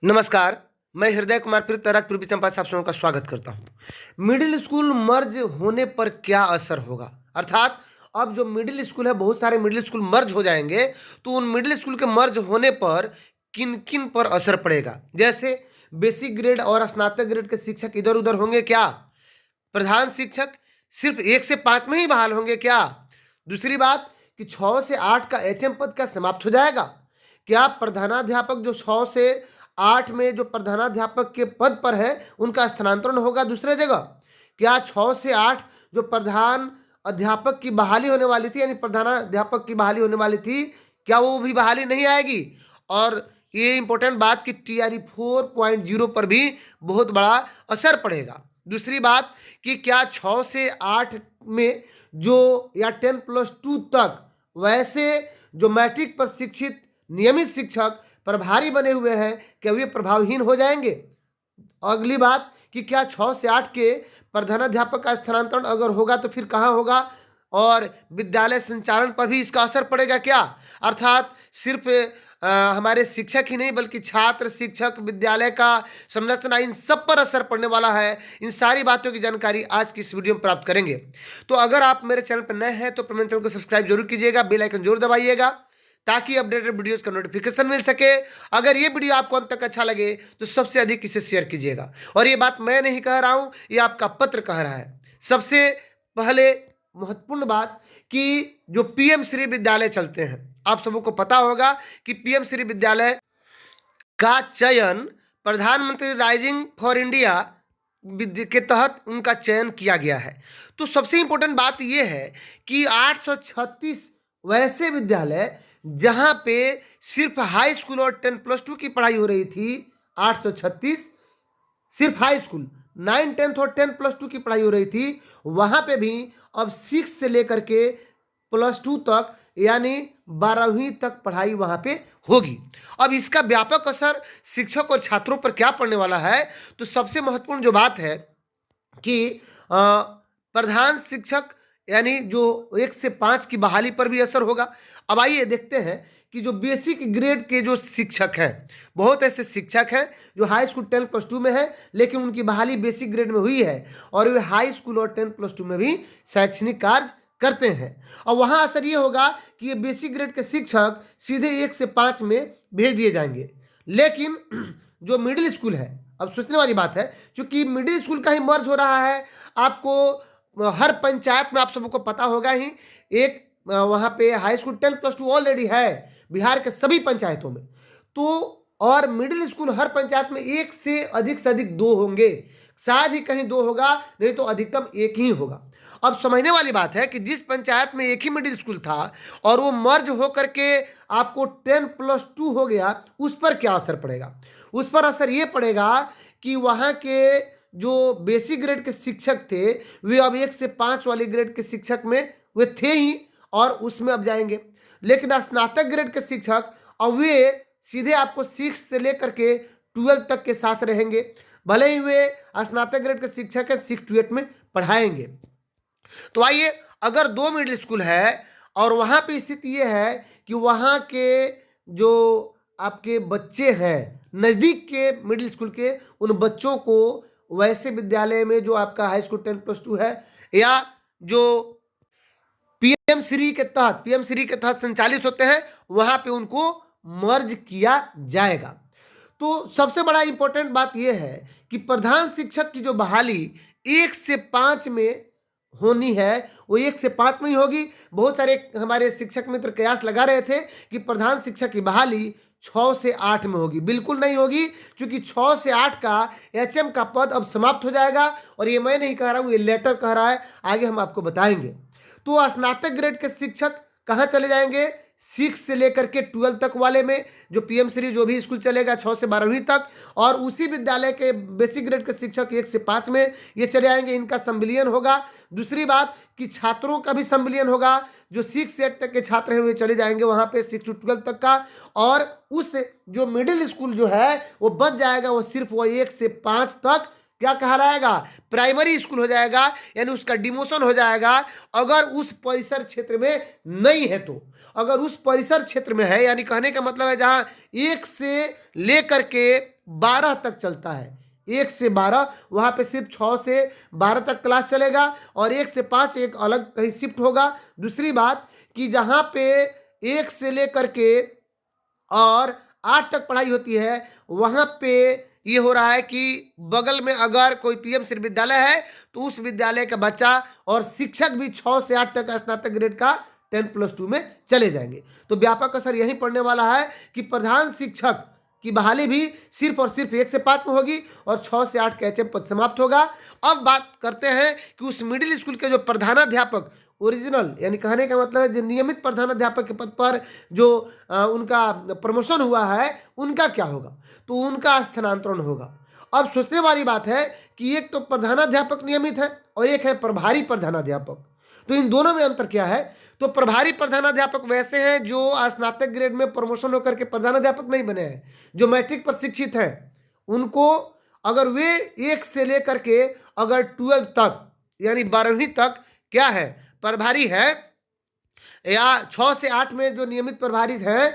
नमस्कार। मैं हृदय कुमार पृथ्वीराज पूर्वी चंपारण से आप सबों का स्वागत करता हूं। मिडिल स्कूल मर्ज होने पर क्या असर होगा, अर्थात अब जो मिडिल स्कूल है, बहुत सारे मिडिल स्कूल मर्ज हो जाएंगे, तो उन मिडिल स्कूल के मर्ज होने पर किन किन पर असर पड़ेगा। जैसे बेसिक ग्रेड और स्नातक ग्रेड के शिक्षक इधर उधर होंगे क्या? प्रधान शिक्षक सिर्फ 1 से 5 में ही बहाल होंगे क्या? दूसरी बात कि 6 से 8 का एचएम पद क्या समाप्त हो जाएगा? क्या प्रधानाध्यापक जो 6 से 8 में जो प्रधानाध्यापक के पद पर है, उनका स्थानांतरण होगा दूसरे जगह? क्या 6 से 8 जो प्रधान अध्यापक की बहाली होने वाली थी, यानी प्रधानाध्यापक की बहाली होने वाली थी, क्या वो भी बहाली नहीं आएगी? और ये इंपॉर्टेंट बात कि टीआरई 4.0 पर भी बहुत बड़ा असर पड़ेगा। दूसरी बात कि क्या 6 से 8 में जो या 10+2 तक वैसे जो मैट्रिक पर शिक्षित नियमित शिक्षक प्रभारी बने हुए हैं, क्या वे प्रभावहीन हो जाएंगे? अगली बात कि क्या 6 से 8 के प्रधानाध्यापक का स्थानांतरण अगर होगा तो फिर कहाँ होगा, और विद्यालय संचालन पर भी इसका असर पड़ेगा क्या? अर्थात सिर्फ हमारे शिक्षक ही नहीं बल्कि छात्र, शिक्षक, विद्यालय का संरचना, इन सब पर असर पड़ने वाला है। इन सारी बातों की जानकारी आज की इस वीडियो में प्राप्त करेंगे। तो अगर आप मेरे चैनल पर नए हैं तो मेरे चैनल को सब्सक्राइब जरूर कीजिएगा, बेल आइकन जरूर दबाइएगा ताकि अपडेटेड वीडियोस का नोटिफिकेशन मिल सके। अगर ये वीडियो आपको अंत तक अच्छा लगे तो सबसे अधिक इसे शेयर कीजिएगा। और ये बात मैं नहीं कह रहा हूं, ये आपका पत्र कह रहा है। सबसे पहले महत्वपूर्ण बात कि जो पीएम श्री विद्यालय चलते हैं, आप सबों को पता होगा कि पीएम श्री विद्यालय का चयन प्रधानमंत्री राइजिंग फॉर इंडिया के तहत उनका चयन किया गया है। तो सबसे इंपॉर्टेंट बात यह है कि 836 वैसे विद्यालय जहां पे सिर्फ हाई स्कूल और 10+2 की पढ़ाई हो रही थी, 836 सिर्फ हाई स्कूल, 9, 10 और 10+2 की पढ़ाई हो रही थी, वहां पे भी अब 6 से लेकर के +2 तक यानी 12वीं तक पढ़ाई वहां पे होगी। अब इसका व्यापक असर शिक्षक और छात्रों पर क्या पड़ने वाला है, तो सबसे महत्वपूर्ण जो बात है कि प्रधान शिक्षक यानी जो 1 से 5 की बहाली पर भी असर होगा। अब आइए देखते हैं कि जो बेसिक ग्रेड के जो शिक्षक हैं, बहुत ऐसे शिक्षक हैं जो हाई स्कूल 10+2 में है लेकिन उनकी बहाली बेसिक ग्रेड में हुई है और वे हाई स्कूल और 10+2 में भी शैक्षणिक कार्य करते हैं। और वहां असर ये होगा कि ये बेसिक ग्रेड के शिक्षक सीधे 1 से 5 में भेज दिए जाएंगे। लेकिन जो मिडिल स्कूल है, अब सोचने वाली बात है, क्योंकि मिडिल स्कूल का ही मर्ज हो रहा है। आपको हर पंचायत में आप सबको पता होगा ही, एक वहां पे हाई स्कूल 10+2 ऑलरेडी है बिहार के सभी पंचायतों में। तो और मिडिल स्कूल हर पंचायत में एक से अधिक 2 होंगे, शायद ही कहीं 2 होगा, नहीं तो अधिकतम एक ही होगा। अब समझने वाली बात है कि जिस पंचायत में एक ही मिडिल स्कूल था और वो मर्ज होकर के आपको 10+2 हो गया, उस पर क्या असर पड़ेगा? उस पर असर ये पड़ेगा कि वहां के जो बेसिक ग्रेड के शिक्षक थे, वे अब 1 से 5 वाले ग्रेड के शिक्षक में वे थे ही और उसमें अब जाएंगे। लेकिन स्नातक ग्रेड के शिक्षक अब वे सीधे आपको 6 से लेकर के 12 तक के साथ रहेंगे। भले ही वे स्नातक ग्रेड के शिक्षक है 6 to 8 में पढ़ाएंगे। तो आइए, अगर 2 मिडिल स्कूल है और वहां पे स्थिति ये है कि वहां के जो आपके बच्चे हैं नजदीक के मिडिल स्कूल के, उन बच्चों को वैसे विद्यालय में जो आपका हाई स्कूल 10+2 है या जो पीएम श्री के तहत संचालित होते हैं, वहां पे उनको मर्ज किया जाएगा। तो सबसे बड़ा इंपॉर्टेंट बात यह है कि प्रधान शिक्षक की जो बहाली 1 से 5 में होनी है, वो 1 से 5 में ही होगी। बहुत सारे हमारे शिक्षक मित्र कयास लगा रहे थे कि प्रधान शिक्षक की बहाली 6 से 8 में होगी। बिल्कुल नहीं होगी, क्योंकि 6 से 8 का एचएम का पद अब समाप्त हो जाएगा। और ये मैं नहीं कह रहा हूं, ये लेटर कह रहा है, आगे हम आपको बताएंगे। तो स्नातक ग्रेड के शिक्षक कहाँ चले जाएंगे? 6 से लेकर के 12 तक वाले में, जो पीएम श्री जो भी स्कूल चलेगा 6 से 12वीं तक, और उसी विद्यालय के बेसिक ग्रेड के शिक्षक 1 से 5 में ये चले आएंगे, इनका संविलियन होगा। दूसरी बात कि छात्रों का भी संविलियन होगा, जो 6 से 8 तक के छात्र हैं वे चले जाएंगे वहां पे 6 to 12 तक का, और उस जो मिडिल स्कूल जो है वो बच जाएगा, वो सिर्फ वो 1 से 5 तक क्या कहलाएगा? प्राइमरी स्कूल हो जाएगा, यानी उसका डिमोशन हो जाएगा। अगर उस परिसर क्षेत्र में नहीं है तो, अगर उस परिसर क्षेत्र में है, यानी कहने का मतलब है जहां 1 से लेकर के 12 तक चलता है। 1 से 12 वहाँ पे सिर्फ 6 से 12 तक क्लास चलेगा और 1 से 5 एक अलग कहीं शिफ्ट होगा। दूसरी बात कि जहाँ पे 1 से लेकर के और 8 तक पढ़ाई होती है, वहाँ पे ये हो रहा है कि बगल में अगर कोई पीएम श्री विद्यालय है तो उस विद्यालय का बच्चा और शिक्षक भी 6 से 8 तक का स्नातक ग्रेड का 10+2 में चले जाएंगे। तो व्यापक असर यही पड़ने वाला है कि प्रधान शिक्षक की बहाली भी सिर्फ और सिर्फ 1 से 5 में होगी और 6 से 8 का एचएम पद समाप्त होगा। अब बात करते हैं कि उस मिडिल स्कूल के जो प्रधानाध्यापक ओरिजिनल यानी कहने का मतलब है जो नियमित प्रधानाध्यापक के पद पर जो उनका प्रमोशन हुआ है उनका क्या होगा, तो उनका स्थानांतरण होगा। अब सोचने वाली बात है कि एक तो प्रधानाध्यापक नियमित है और एक है प्रभारी प्रधानाध्यापक, तो इन दोनों में अंतर क्या है। तो प्रभारी प्रधानाध्यापक वैसे हैं जो स्नातक ग्रेड में प्रमोशन होकर के प्रधानाध्यापक नहीं बने हैं, जो मैट्रिक पर शिक्षित हैं, उनको अगर वे 1 से लेकर के अगर 12 तक यानी 12वीं तक क्या है प्रभारी है, या 6 से 8 में जो नियमित प्रभारी हैं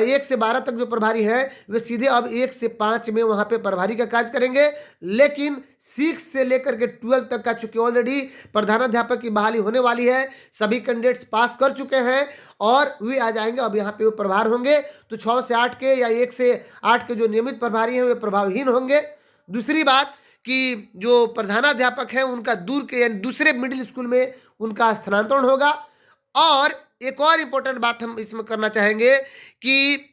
1 से 12 तक जो प्रभारी हैं वे सीधे अब 1 से 5 में वहां पे प्रभारी का कार्य करेंगे। लेकिन 6 से लेकर के 12 तक का चूंकि ऑलरेडी प्रधानाध्यापक की बहाली होने वाली है, सभी कैंडिडेट्स पास कर चुके हैं और वे आ जाएंगे, अब यहाँ पे वो प्रभार होंगे। तो 6 से 8 के या 1 से 8 के जो नियमित प्रभारी हैं वे प्रभावहीन होंगे। दूसरी बात कि जो प्रधानाध्यापक हैं उनका दूर के यानी दूसरे मिडिल स्कूल में उनका स्थानांतरण होगा। और एक और इम्पोर्टेंट बात हम इसमें करना चाहेंगे कि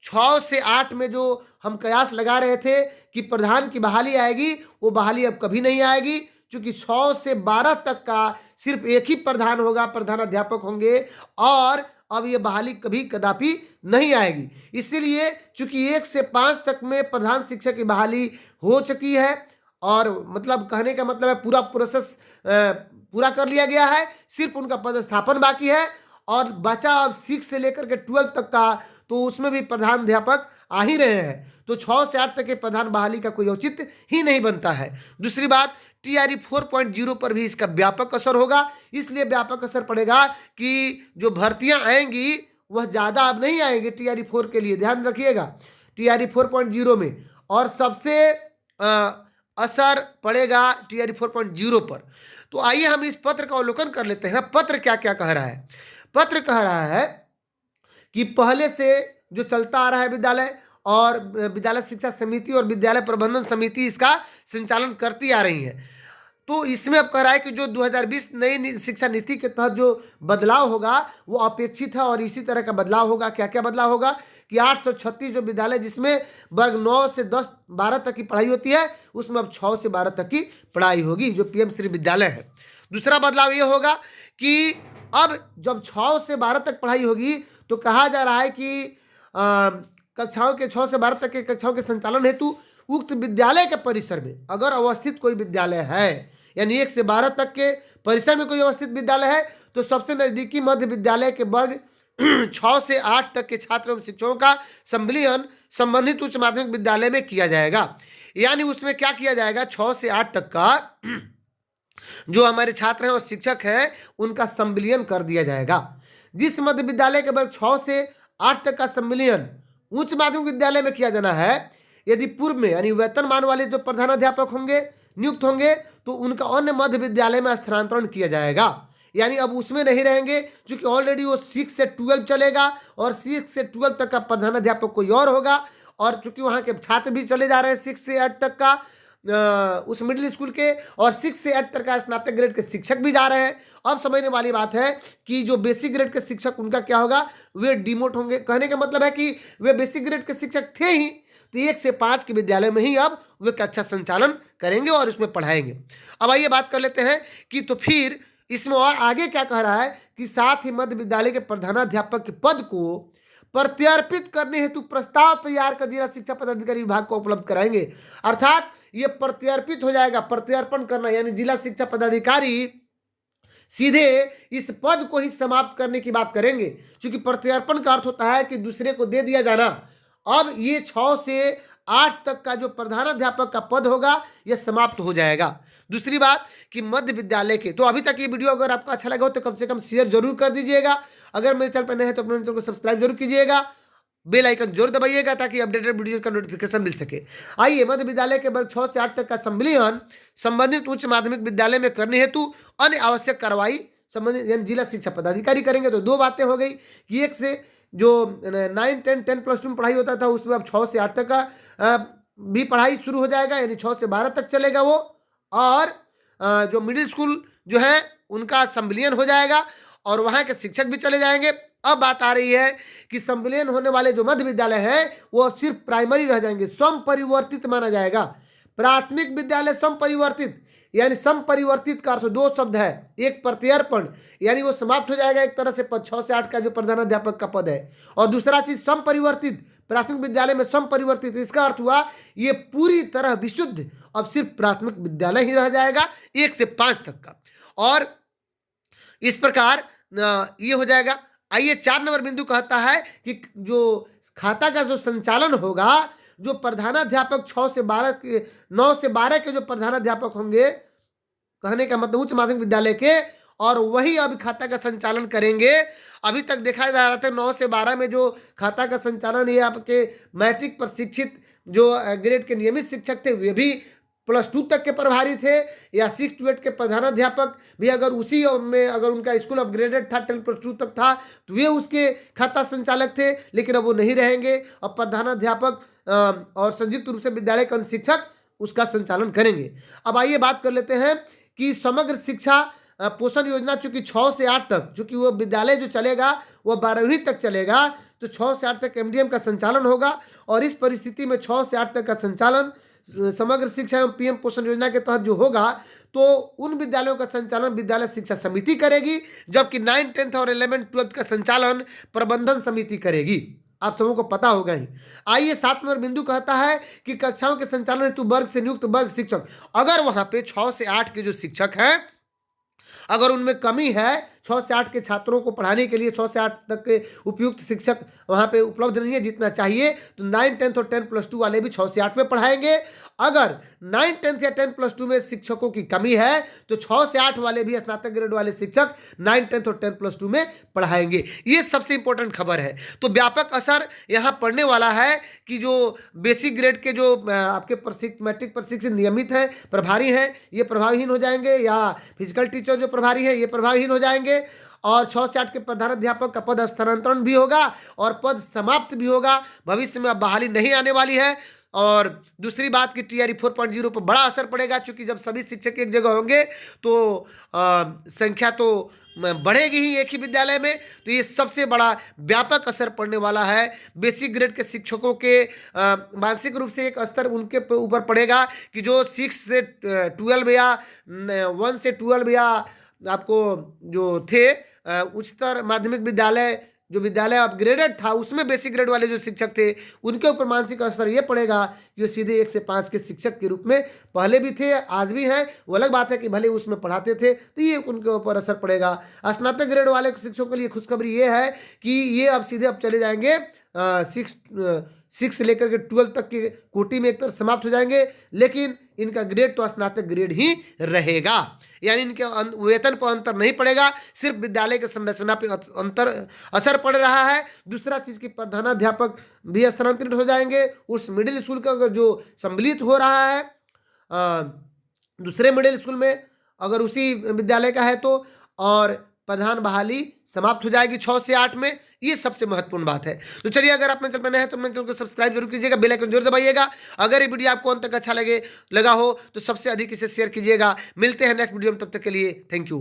6 से 8 में जो हम कयास लगा रहे थे कि प्रधान की बहाली आएगी, वो बहाली अब कभी नहीं आएगी, क्योंकि 6 से 12 तक का सिर्फ एक ही प्रधान होगा, प्रधानाध्यापक होंगे और अब ये बहाली कभी कदापि नहीं आएगी। इसीलिए चूंकि 1 से 5 तक में प्रधान शिक्षक की बहाली हो चुकी है और मतलब कहने का मतलब है पूरा प्रोसेस पूरा कर लिया गया है, सिर्फ उनका पदस्थापन बाकी है और बचा अब 6 से लेकर के 12 तक का, तो उसमें भी प्रधान अध्यापक आ ही रहे हैं। तो 6 से 8 तक के प्रधान बहाली का कोई औचित्य ही नहीं बनता है। दूसरी बात टीआरई 4.0 पर भी इसका व्यापक असर होगा, इसलिए व्यापक असर पड़ेगा कि जो भर्तियां आएंगी वह ज़्यादा अब नहीं आएंगी टीआरई 4 के लिए, ध्यान रखिएगा टीआरई 4.0 में। और सबसे असर पड़ेगा टीआरई 4.0 पर। तो आइए हम इस पत्र का अवलोकन कर लेते हैं। पत्र क्या क्या कह रहा है। पत्र कह रहा है कि पहले से जो चलता आ रहा है विद्यालय और विद्यालय शिक्षा समिति और विद्यालय प्रबंधन समिति इसका संचालन करती आ रही है। तो इसमें अब कह रहा है कि जो 2020 नई शिक्षा नीति के तहत जो बदलाव होगा वो अपेक्षित है और इसी तरह का बदलाव होगा। क्या क्या बदलाव होगा कि 836 जो विद्यालय जिसमें वर्ग 9 से 10-12 तक की पढ़ाई होती है उसमें अब 6 से 12 तक की पढ़ाई होगी, जो पीएम श्री विद्यालय है। दूसरा बदलाव ये होगा कि अब जब 6 से 12 तक पढ़ाई होगी तो कहा जा रहा है कि कक्षाओं के 6 से 12 तक के कक्षाओं के संचालन हेतु उक्त विद्यालय के परिसर में अगर अवस्थित कोई विद्यालय है, यानी 1 से 12 तक के परिसर में कोई अवस्थित विद्यालय है, तो सबसे नजदीकी मध्य विद्यालय के वर्ग 6 से 8 तक के छात्र एवं शिक्षकों का सम्मिलन संबंधित उच्च माध्यमिक विद्यालय में किया जाएगा। यानी उसमें क्या किया जाएगा, 6 से 8 तक का जो हमारे छात्र हैं और शिक्षक हैं उनका सम्मिलन कर दिया जाएगा। जिस मध्य विद्यालय के वर्ग 6 से 8 तक का सम्मिलन उच्च माध्यमिक विद्यालय में किया जाना है, यदि पूर्व में यानी वेतनमान वाले जो प्रधानाध्यापक होंगे नियुक्त होंगे तो उनका अन्य मध्य विद्यालय में स्थानांतरण किया जाएगा। यानी अब उसमें नहीं रहेंगे, क्योंकि ऑलरेडी वो 6 से 12 चलेगा और 6 से 12 तक का प्रधानाध्यापक कोई और होगा। और चूंकि वहाँ के छात्र भी चले जा रहे हैं 6 से 8 तक का उस मिडिल स्कूल के, और 6 से 8 तक का स्नातक ग्रेड के शिक्षक भी जा रहे हैं। अब समझने वाली बात है कि जो बेसिक ग्रेड के शिक्षक उनका क्या होगा, वे डिमोट होंगे। कहने का मतलब है कि वे बेसिक ग्रेड के शिक्षक थे ही, तो 1 से 5 के विद्यालय में ही अब वे कक्षा संचालन करेंगे और उसमें पढ़ाएंगे। अब आइए बात कर लेते हैं कि तो फिर इसमें और आगे क्या कह रहा है कि साथ ही मध्य विद्यालय के प्रधानाध्यापक के पद को प्रत्यर्पित करने हेतु प्रस्ताव तैयार कर जिला शिक्षा पदाधिकारी विभाग को उपलब्ध कराएंगे। अर्थात ये प्रत्यर्पित हो जाएगा, प्रत्यर्पण करना यानी जिला शिक्षा पदाधिकारी सीधे इस पद को ही समाप्त करने की बात करेंगे, क्योंकि प्रत्यर्पण का अर्थ होता है कि दूसरे को दे दिया जाना। अब ये 6 से 8 तक का जो प्रधानाध्यापक का पद होगा यह समाप्त हो जाएगा। दूसरी बात कि मध्य विद्यालय के, तो अभी तक ये वीडियो अगर आपको अच्छा लगा हो तो कम से कम शेयर जरूर कर दीजिएगा। अगर मेरे चैनल पर नए हैं तो अपने चैनल को सब्सक्राइब जरूर कीजिएगा। बेल आइकन जरूर दबाइएगा ताकि अपडेटेड वीडियो का नोटिफिकेशन मिल सके। आइए, मध्य विद्यालय के वर्ग 6 से 8 तक का संविलियन संबंधित उच्च माध्यमिक विद्यालय में करने हेतु अन्य आवश्यक कार्रवाई संबंधित यानी जिला शिक्षा पदाधिकारी करेंगे। तो दो बातें हो गई कि एक से जो 9, 10, 10+2 में पढ़ाई होता था उसमें अब 6 से 8 तक का भी पढ़ाई शुरू हो जाएगा, यानी 6 से 12 तक चलेगा वो। और जो मिडिल स्कूल जो है उनका संविलियन हो जाएगा और वहाँ के शिक्षक भी चले जाएंगे। अब बात आ रही है कि संविलियन होने वाले जो मध्य विद्यालय है वो अब सिर्फ प्राइमरी रह जाएंगे, समपरिवर्तित माना जाएगा। प्राथमिक विद्यालय समपरिवर्तित, यानी समपरिवर्तित का अर्थ दो शब्द है, एक प्रत्यर्पण यानी वो समाप्त हो जाएगा एक तरह से पद 6 से 8 का जो प्रधानाध्यापक का पद है, और दूसरा चीज समपरिवर्तित, प्राथमिक विद्यालय में समपरिवर्तित, इसका अर्थ हुआ ये पूरी तरह विशुद्ध अब सिर्फ प्राथमिक विद्यालय ही रह जाएगा 1 से 5 तक का। और इस प्रकार ये हो जाएगा। आइए 4 नंबर बिंदु कहता है कि जो खाता का जो संचालन होगा, जो प्रधानाध्यापक 6 से 12 के 9 से 12 के जो प्रधानाध्यापक होंगे, कहने का मतलब उच्च माध्यमिक विद्यालय के, और वही अब खाता का संचालन करेंगे। अभी तक देखा जा रहा था 9 से 12 में जो खाता का संचालन ये आपके मैट्रिक प्रशिक्षित जो ग्रेड के नियमित शिक्षक थे वे भी +2 तक के प्रभारी थे, या 6 to 8 के प्रधानाध्यापक भी अगर उसी में अगर उनका स्कूल अपग्रेडेड था 10+2 तक था तो वे उसके खाता संचालक थे, लेकिन अब वो नहीं रहेंगे। अब प्रधानाध्यापक और संयुक्त रूप से विद्यालय के शिक्षक उसका संचालन करेंगे। अब आइए बात कर लेते हैं कि समग्र शिक्षा पोषण योजना चूंकि 6 से 8 तक, चूंकि वो विद्यालय जो चलेगा वो 12वीं तक चलेगा, तो 6 से 8 तक MDM का संचालन होगा। और इस परिस्थिति में 6 से 8 तक का संचालन समग्र शिक्षा एवं PM पोषण योजना के तहत जो होगा तो उन विद्यालयों का संचालन विद्यालय शिक्षा समिति करेगी, जबकि 9, 10 और 11, 12 का संचालन प्रबंधन समिति करेगी। आप सबों को पता होगा ही। आइए 7 नंबर बिंदु कहता है कि कक्षाओं के संचालन हेतु वर्ग से नियुक्त वर्ग शिक्षक, अगर वहां पे 6 से 8 के जो शिक्षक हैं अगर उनमें कमी है, 6 से 8 के छात्रों को पढ़ाने के लिए 6 से 8 तक के उपयुक्त शिक्षक वहां पे उपलब्ध नहीं है जितना चाहिए, तो 9, 10 और 10+2 वाले भी 6 से 8 में पढ़ाएंगे। अगर 9, 10 या 10+2 में शिक्षकों की कमी है तो 6 से 8 वाले भी स्नातक ग्रेड वाले शिक्षक 9, 10 और 10+2 में पढ़ाएंगे। ये सबसे इंपॉर्टेंट खबर है। तो व्यापक असर यहाँ पड़ने वाला है कि जो बेसिक ग्रेड के जो आपके मैट्रिक प्रशिक्षित नियमित हैं प्रभारी हैं ये प्रभावहीन हो जाएंगे, या फिजिकल टीचर जो प्रभारी है ये प्रभावहीन हो जाएंगे, और 6 से 8 के प्रधानाध्यापक का पद स्थानांतरण भी होगा और पद समाप्त भी होगा। भविष्य में अब बहाली नहीं आने वाली है। और दूसरी बात कि TRE 4.0 पर बड़ा असर पड़ेगा, क्योंकि जब सभी शिक्षक एक जगह होंगे तो संख्या तो बढ़ेगी ही एक ही विद्यालय में। तो ये सबसे बड़ा व्यापक असर पड़ने वाला है। बेसिक ग्रेड के शिक्षकों के मानसिक रूप से एक स्तर उनके ऊपर पड़ेगा कि जो 6 से 12 या 1 से 12 या आपको जो थे उच्चतर माध्यमिक विद्यालय जो विद्यालय अपग्रेडेड था उसमें बेसिक ग्रेड वाले जो शिक्षक थे उनके ऊपर मानसिक असर ये पड़ेगा कि वो सीधे 1 से 5 के शिक्षक के रूप में पहले भी थे आज भी हैं। वो अलग बात है कि भले उसमें पढ़ाते थे, तो ये उनके ऊपर असर पड़ेगा। स्नातक ग्रेड वाले शिक्षकों के लिए खुशखबरी ये है कि ये अब सीधे अब चले जाएंगे 6 से लेकर के 12 तक के कोटि में एक तरह समाप्त हो जाएंगे, लेकिन इनका ग्रेड तो स्नातक ग्रेड ही रहेगा, यानी इनके वेतन पर अंतर नहीं पड़ेगा, सिर्फ विद्यालय के संरचना पे अंतर असर पड़ रहा है। दूसरा चीज की प्रधानाध्यापक भी स्थानांतरित हो जाएंगे। उस मिडिल स्कूल का अगर जो सम्मिलित हो रहा है दूसरे मिडिल स्कूल में अगर उसी विद्यालय का है तो, और प्रधान बहाली समाप्त हो जाएगी 6 से 8 में। ये सबसे महत्वपूर्ण बात है। तो चलिए, अगर आप मेरे चैनल पर नए हैं तो मेरे चैनल को सब्सक्राइब जरूर कीजिएगा, बेल आइकन जरूर दबाइएगा। अगर ये वीडियो आपको अंत तक अच्छा लगा हो तो सबसे अधिक इसे शेयर कीजिएगा। मिलते हैं नेक्स्ट वीडियो में, तब तक के लिए थैंक यू।